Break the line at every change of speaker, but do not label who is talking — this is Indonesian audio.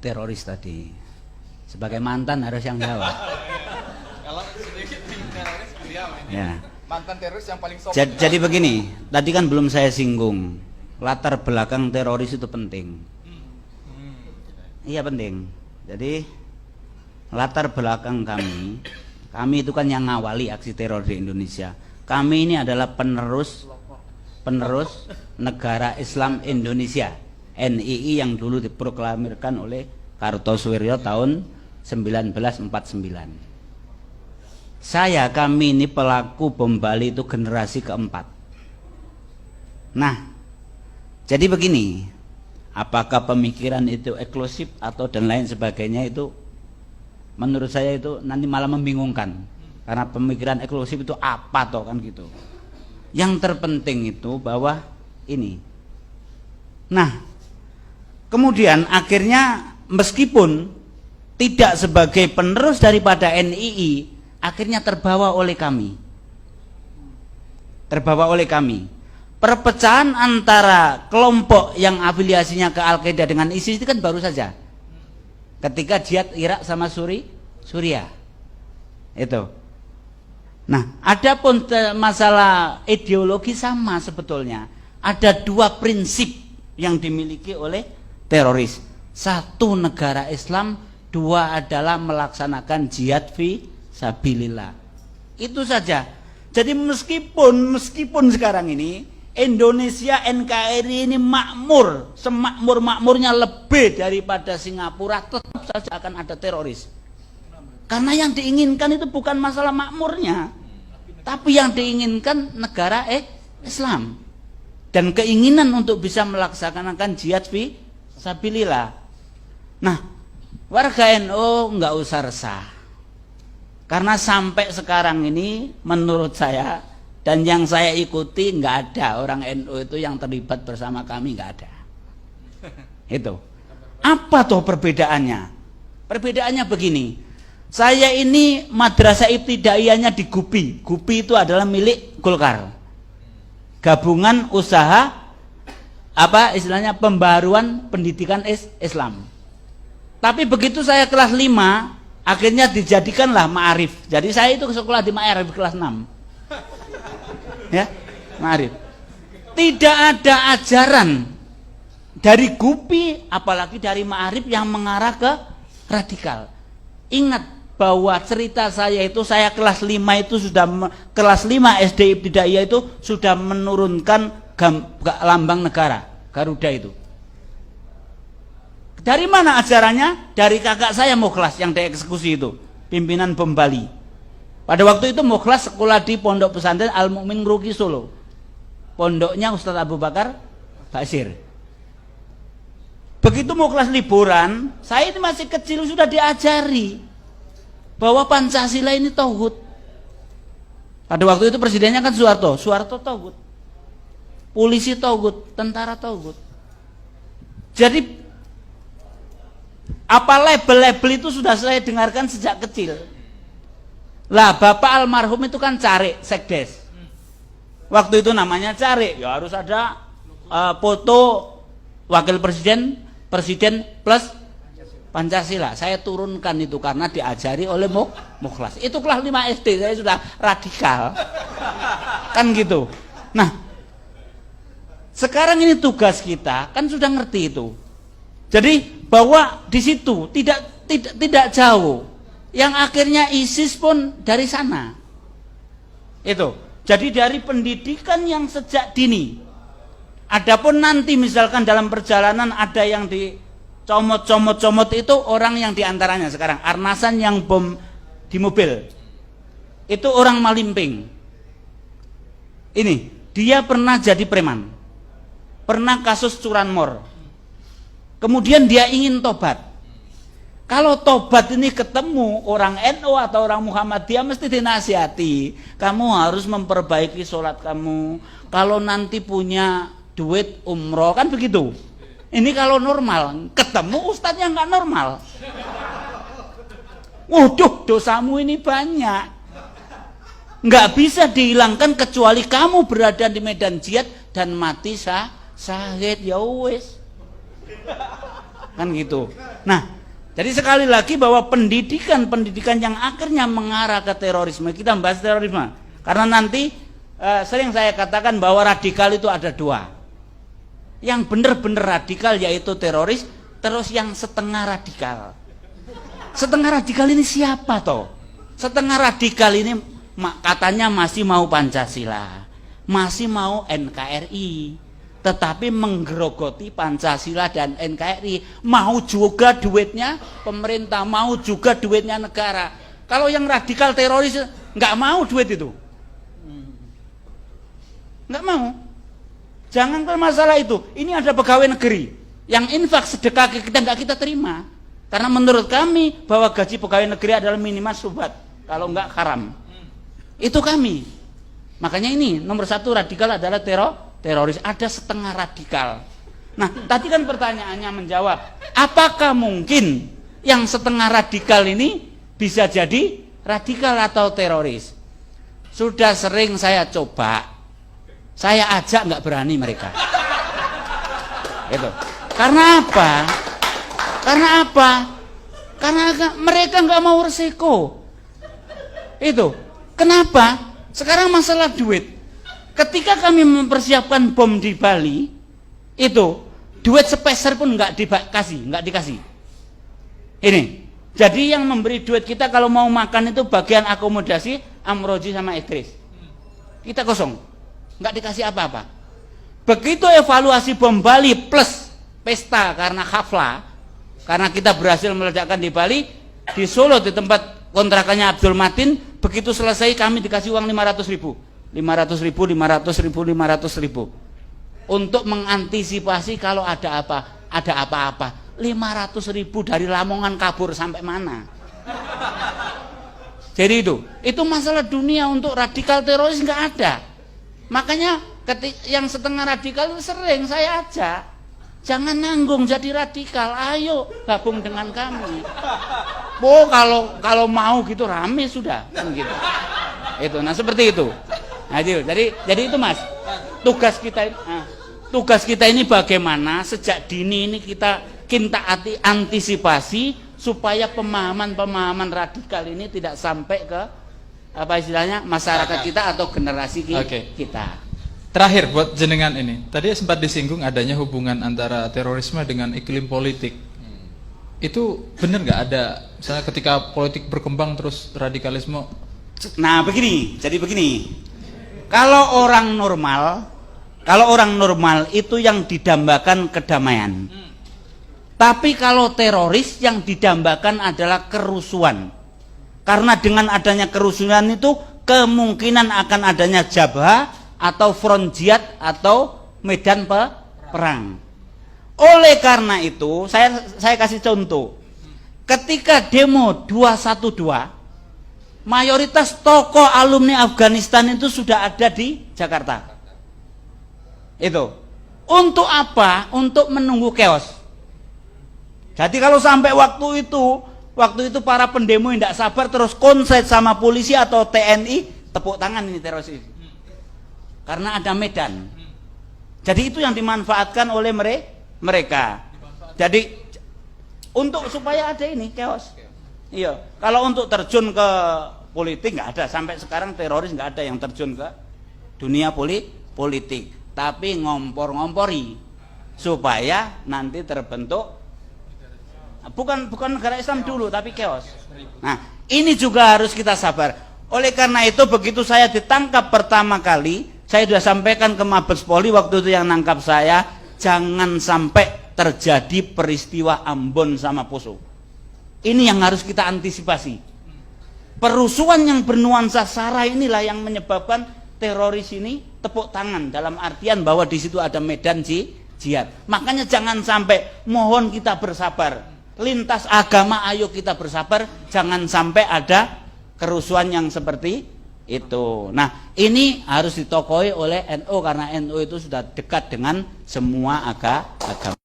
teroris tadi? Sebagai mantan harus yang jawab.
Kalau sedikit teroris beliau ini.
Ya.
Mantan teroris yang paling sopan.
Jadi begini, tadi kan belum saya singgung. Latar belakang teroris itu penting. Iya penting. Jadi latar belakang kami itu kan yang ngawali aksi teror di Indonesia. Kami ini adalah penerus Negara Islam Indonesia, NII, yang dulu diproklamirkan oleh Kartosuwiryo tahun 1949. Kami ini pelaku bom Bali itu generasi keempat. Nah, jadi begini, apakah pemikiran itu eksklusif atau dan lain sebagainya, itu menurut saya itu nanti malah membingungkan. Karena pemikiran eksklusif itu apa toh kan gitu. Yang terpenting itu bahwa ini. Nah, kemudian akhirnya meskipun tidak sebagai penerus daripada NII, akhirnya terbawa oleh kami. Perpecahan antara kelompok yang afiliasinya ke Al-Qaeda dengan ISIS itu kan baru saja ketika jihad Irak sama Suriah itu. Nah, adapun masalah ideologi sama sebetulnya. Ada dua prinsip yang dimiliki oleh teroris. Satu, negara Islam. Dua adalah melaksanakan jihad fi sabilillah. Itu saja. Jadi meskipun sekarang ini Indonesia NKRI ini makmur, semakmur-makmurnya lebih daripada Singapura, tetap saja akan ada teroris. Karena yang diinginkan itu bukan masalah makmurnya, tapi yang diinginkan negara Islam dan keinginan untuk bisa melaksanakan jihad fi sabilillah. Nah, warga NU nggak usah resah, karena sampai sekarang ini menurut saya dan yang saya ikuti nggak ada orang NU itu yang terlibat bersama kami, nggak ada. Itu apa toh perbedaannya? Perbedaannya begini. Saya ini madrasah ibtidaiyahnya di Gupi. Gupi itu adalah milik Golkar. Gabungan usaha istilahnya pembaruan pendidikan Islam. Tapi begitu saya kelas 5, akhirnya dijadikanlah Ma'arif. Jadi saya itu sekolah di Ma'arif kelas 6. Ya, Ma'arif. Tidak ada ajaran dari Gupi apalagi dari Ma'arif yang mengarah ke radikal. Ingat bahwa cerita saya itu, saya kelas 5 itu sudah kelas 5 SD Ibtidaiyah itu sudah menurunkan lambang negara Garuda itu. Dari mana ajarannya? Dari kakak saya Mukhlas yang dieksekusi itu, pimpinan bom Bali. Pada waktu itu Mukhlas sekolah di Pondok Pesantren Al Mukmin Ngeruki Solo. Pondoknya Ustadz Abu Bakar Basir. Begitu Mukhlas liburan, saya ini masih kecil sudah diajari bahwa Pancasila ini tauhid. Pada waktu itu presidennya kan Soeharto tauhid. Polisi tauhid, tentara tauhid. Jadi apa label-label itu sudah saya dengarkan sejak kecil. Lah Bapak almarhum itu kan Carik Sekdes. Waktu itu namanya Carik, ya harus ada foto wakil presiden plus Pancasila. Saya turunkan itu karena diajari oleh Mukhlas. Itu kelas 5 SD, saya sudah radikal. Kan gitu. Nah, sekarang ini tugas kita kan sudah ngerti itu. Jadi bahwa di situ tidak jauh. Yang akhirnya ISIS pun dari sana. Itu. Jadi dari pendidikan yang sejak dini. Adapun nanti misalkan dalam perjalanan ada yang comot itu orang yang diantaranya sekarang Arnasan yang bom di mobil itu orang Malimping. Ini dia pernah jadi preman, pernah kasus curanmor, kemudian dia ingin tobat. Kalau tobat ini ketemu orang NU atau orang Muhammadiyah mesti dinasihati, kamu harus memperbaiki sholat kamu, kalau nanti punya duit umroh, kan begitu. Ini kalau normal, ketemu ustadznya nggak normal. Waduh, dosamu ini banyak. Nggak bisa dihilangkan kecuali kamu berada di medan jihad dan mati syahid, ya wis. kan gitu. Nah, jadi sekali lagi bahwa pendidikan yang akhirnya mengarah ke terorisme, kita membahas terorisme karena nanti sering saya katakan bahwa radikal itu ada dua, yang benar-benar radikal yaitu teroris, terus yang setengah radikal. Setengah radikal ini siapa toh? Setengah radikal ini katanya masih mau Pancasila, masih mau NKRI, tetapi menggerogoti Pancasila dan NKRI, mau juga duitnya pemerintah, mau juga duitnya negara. Kalau yang radikal teroris nggak mau duit itu, nggak mau. Jangan ke masalah itu. Ini ada pegawai negeri yang infak sedekah ke kita nggak kita terima, karena menurut kami bahwa gaji pegawai negeri adalah minimal subhat, kalau nggak haram. Itu kami. Makanya ini nomor satu radikal adalah teroris. Ada setengah radikal. Nah, tadi kan pertanyaannya menjawab, apakah mungkin yang setengah radikal ini bisa jadi radikal atau teroris? Sudah sering saya coba, saya ajak nggak berani mereka. Itu. Karena apa? Karena mereka nggak mau resiko. Itu. Kenapa? Sekarang masalah duit. Ketika kami mempersiapkan bom di Bali, itu duit sepeser pun nggak dikasih. Ini. Jadi yang memberi duit kita kalau mau makan itu bagian akomodasi Amroji sama Idris. Kita kosong, nggak dikasih apa-apa. Begitu evaluasi bom Bali plus pesta karena hafla, karena kita berhasil meledakkan di Bali, di Solo di tempat kontrakannya Abdul Matin, begitu selesai kami dikasih uang 500.000 untuk mengantisipasi kalau ada apa-apa. 500.000 dari Lamongan kabur sampai mana? Jadi itu masalah dunia. Untuk radikal teroris nggak ada. Makanya yang setengah radikal itu sering saya ajak, jangan nanggung jadi radikal, ayo gabung dengan kami. Oh, kalau mau gitu rame sudah kan gitu. Itu. Nah, seperti itu. Nah, itu. Jadi itu Mas. Tugas kita ini bagaimana sejak dini ini kita antisipasi supaya pemahaman radikal ini tidak sampai ke apa istilahnya masyarakat kita atau generasi kita.
Terakhir buat jenengan ini. Tadi sempat disinggung adanya hubungan antara terorisme dengan iklim politik. Itu benar nggak ada? Misalnya ketika politik berkembang terus radikalisme.
Nah, jadi begini. Kalau orang normal itu yang didambakan kedamaian. Tapi kalau teroris yang didambakan adalah kerusuhan. Karena dengan adanya kerusuhan itu kemungkinan akan adanya jabha atau front jihad atau medan perang. Oleh karena itu, saya kasih contoh. Ketika demo 212, mayoritas tokoh alumni Afghanistan itu sudah ada di Jakarta. Itu. Untuk apa? Untuk menunggu chaos. Jadi kalau sampai waktu itu para pendemo tidak sabar terus konslet sama polisi atau TNI, tepuk tangan ini teroris ini. Karena ada medan. Jadi itu yang dimanfaatkan oleh mereka. Jadi untuk supaya ada ini chaos. Iya. Kalau untuk terjun ke politik nggak ada, sampai sekarang teroris nggak ada yang terjun ke dunia politik. Tapi ngompor-ngompori supaya nanti terbentuk bukan negara Islam dulu tapi chaos. Nah, ini juga harus kita sabar. Oleh karena itu begitu saya ditangkap pertama kali, saya sudah sampaikan ke Mabes Polri waktu itu yang nangkap saya, jangan sampai terjadi peristiwa Ambon sama Poso. Ini yang harus kita antisipasi. Perusuhan yang bernuansa sara inilah yang menyebabkan teroris ini tepuk tangan, dalam artian bahwa di situ ada medan jihad. Makanya jangan sampai, mohon kita bersabar. Lintas agama ayo kita bersabar, jangan sampai ada kerusuhan yang seperti itu. Nah, ini harus ditokohi oleh NU karena NU itu sudah dekat dengan semua agama.